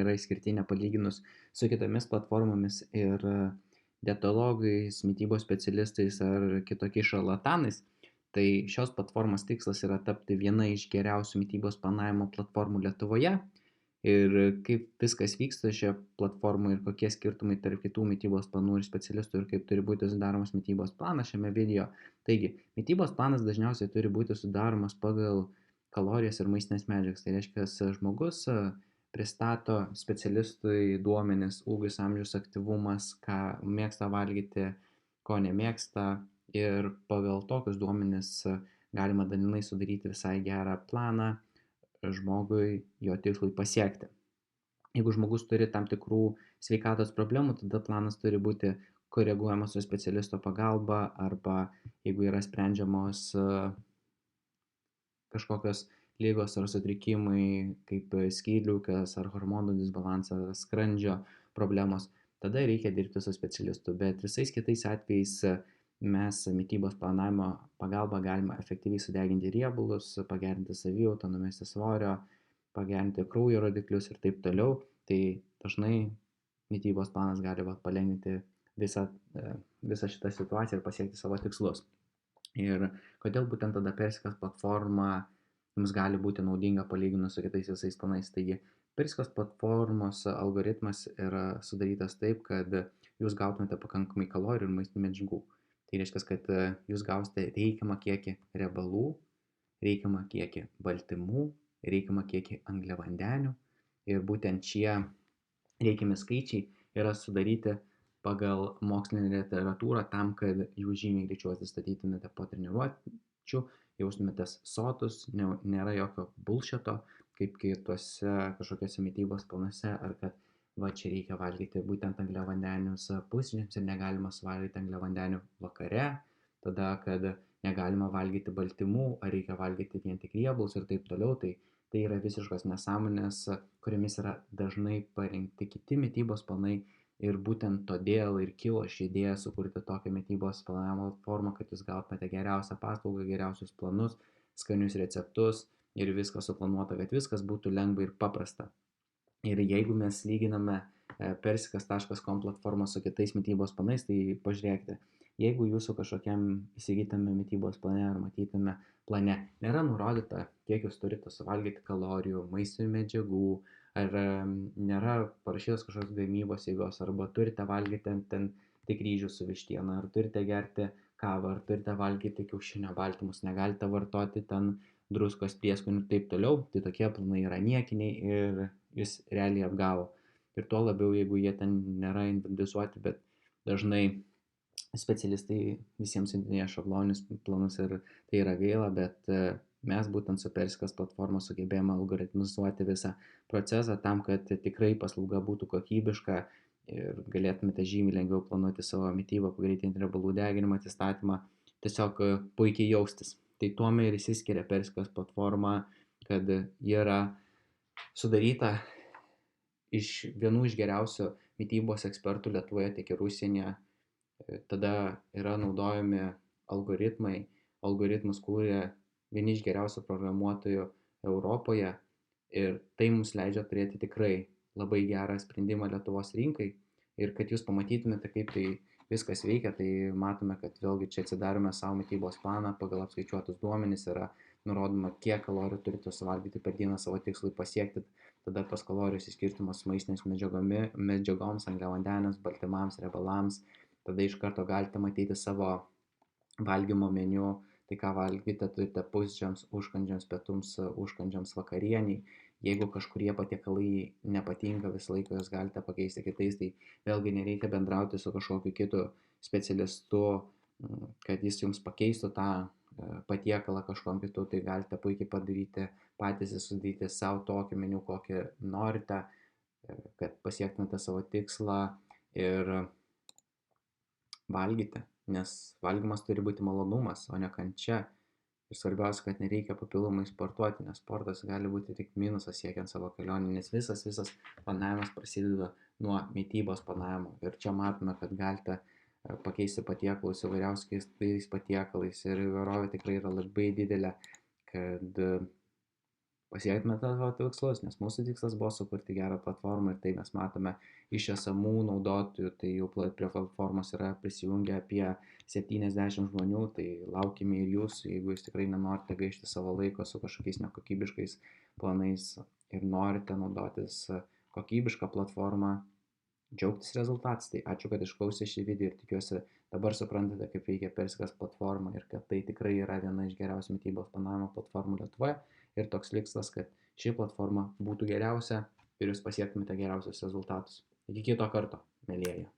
yra išskirtinė palyginus su kitomis platformomis ir dietologais, mitybos specialistais ar kitokiais šarlatanais. Tai šios platformos tikslas yra tapti viena iš geriausių mitybos planavimo platformų Lietuvoje. Ir kaip viskas vyksta šioje platformoje ir kokie skirtumai tarp kitų mitybos planų ir specialistų ir kaip turi būti sudaromas mitybos planas šiame video. Taigi, mitybos planas dažniausiai turi būti sudaromas pagal kalorijas ir maistinės medžiagas. Tai reiškia, žmogus pristato specialistui duomenis, ūgis, amžius, aktyvumas, ką mėgsta valgyti, ko nemėgsta, ir pagal tokius duomenis galima dalinai sudaryti visai gerą planą žmogui jo tikslui pasiekti. Jeigu žmogus turi tam tikrų sveikatos problemų, tada planas turi būti koreguojamas su specialisto pagalba, arba jeigu yra sprendžiamos kažkokios lygos ar sutrikimai, kaip skydliaukės ar hormonų disbalansas, skrandžio problemos, tada reikia dirbti su specialistu. Bet visais kitais atvejais mes mitybos planavimo pagalba galima efektyviai sudeginti riebalus, pagerinti savijautą, numesti svorio, pagerinti kraujo rodiklius ir taip toliau. Tai dažnai mitybos planas gali palengvinti visą šitą situaciją ir pasiekti savo tikslus. Ir kodėl būtent tada Persikas platforma jums gali būti naudinga palyginus su kitais visais planais. Taigi, Persikas platformos algoritmas yra sudarytas taip, kad jūs gautumėte pakankamai kalorijų ir maistinių medžiagų. Tai reiškia, kad jūs gausite reikiamą kiekį riebalų, reikiamą kiekį baltymų, reikiamą kiekį angliavandenių. Ir būtent šie reikiami skaičiai yra sudaryti pagal mokslinę literatūrą tam, kad jūs žymiai greičiau atsistatytumėte po treniruočių, jaustumėtės sotus, nėra jokio bullshito, kaip kitose kažkokiose mitybos planuose, ar kad čia reikia valgyti būtent angliavandenius pusryčiams ir negalima suvalgyti angliavandenių vakare, tada, kad negalima valgyti baltymų, ar reikia valgyti vien tik riebalus ir taip toliau. Tai yra visiškos nesąmonės, kuriamis yra dažnai parengti kiti mitybos planai, ir būtent todėl ir kilo ši idėja sukurti tokią mitybos planavimo formą, kad jūs gautumėte geriausią paslaugą, geriausius planus, skanius receptus ir viskas suplanuota, kad viskas būtų lengva ir paprasta. Ir jeigu mes lyginame persikas.com platformą su kitais mitybos planais, tai pažiūrėkite, jeigu jūsų kažkokiam įsigytame mitybos plane ar matytame plane nėra nurodyta, kiek jūs turite suvalgyti kalorijų, maistinių medžiagų, ar nėra parašytos kažkokios gamybos eigos, arba turite valgyti ten tik ryžių su vištiena, ar turite gerti kavą, ar turite valgyti kiaušinio baltymus, negalite vartoti ten druskos, prieskonių ir taip toliau, tai tokie planai yra niekiniai ir jūs realiai apgavo. Ir tuo labiau, jeigu jie ten nėra individualizuoti, bet dažnai specialistai visiems siuntinėja šabloninius planus ir tai yra gaila, bet mes būtent su Persikas platforma sugebėjome algoritmizuoti visą procesą tam, kad tikrai paslauga būtų kokybiška ir galėtumėte žymiai lengviau planuoti savo mitybą, pagreitinti riebalų deginimą, atsistatymą, tiesiog puikiai jaustis. Tai tuome ir išsiskiria Persikas platforma, kad ji yra sudaryta iš vienų iš geriausių mitybos ekspertų Lietuvoje, tiek ir užsienyje. Tada yra naudojami algoritmai, algoritmus kūrė vieni iš geriausių programuotojų Europoje, ir tai mums leidžia turėti tikrai labai gerą sprendimą Lietuvos rinkai. Ir kad jūs pamatytumėte, kaip tai viskas veikia, tai matome, kad vėlgi čia atsidarome savo mitybos planą, pagal apskaičiuotus duomenys yra nurodoma, kiek kalorijų turite suvalgyti per dieną savo tikslui pasiekti, tada tos kalorijos išskirtimos maistinėms medžiagoms, angliavandeniams, baltymams, riebalams, tada iš karto galite matyti savo valgymo meniu, tai ką valgyti turite pusryčiams, užkandžiams, pietums, užkandžiams, vakarieniai. Jeigu kažkurie patiekalai nepatinka, visą laiką jūs galite pakeisti kitais, tai vėlgi nereikia bendrauti su kažkokiu kitu specialistu, kad jis jums pakeistų tą patiekalą kažkom kitu, tai galite puikiai padaryti patys, sudaryti savo tokį meniu, kokį norite, kad pasiektumėte savo tikslą ir valgyti, nes valgymas turi būti malonumas, o ne kančia. Ir svarbiausia, kad nereikia papildomai sportuoti, nes sportas gali būti tik minusas siekiant savo kelionį, nes visas planavimas prasideda nuo mitybos planavimo. Ir čia matome, kad galite pakeisti patiekalus įvairiausiais patiekalais ir įvairovė tikrai yra labai didelė, kad pasiektumėte savo tikslus, nes mūsų tikslas buvo sukurti gerą platformą ir tai mes matome iš esamų naudotojų, tai jau prie platformos yra prisijungę apie 70 žmonių, tai laukime ir jūsų, jeigu jūs tikrai nenorite gaišti savo laiko su kažkokiais nekokybiškais planais ir norite naudotis kokybišką platformą, džiaugtis rezultatais. Tai ačiū, kad išklausė šį video ir tikiuosi dabar suprantate, kaip veikia Persikas platforma ir kad tai tikrai yra viena iš geriausių mitybos planavimo platformų Lietuvoje. Ir toks tikslas, kad ši platforma būtų geriausia ir jūs pasiektumėte geriausius rezultatus. Iki kito karto, mėlyjeji.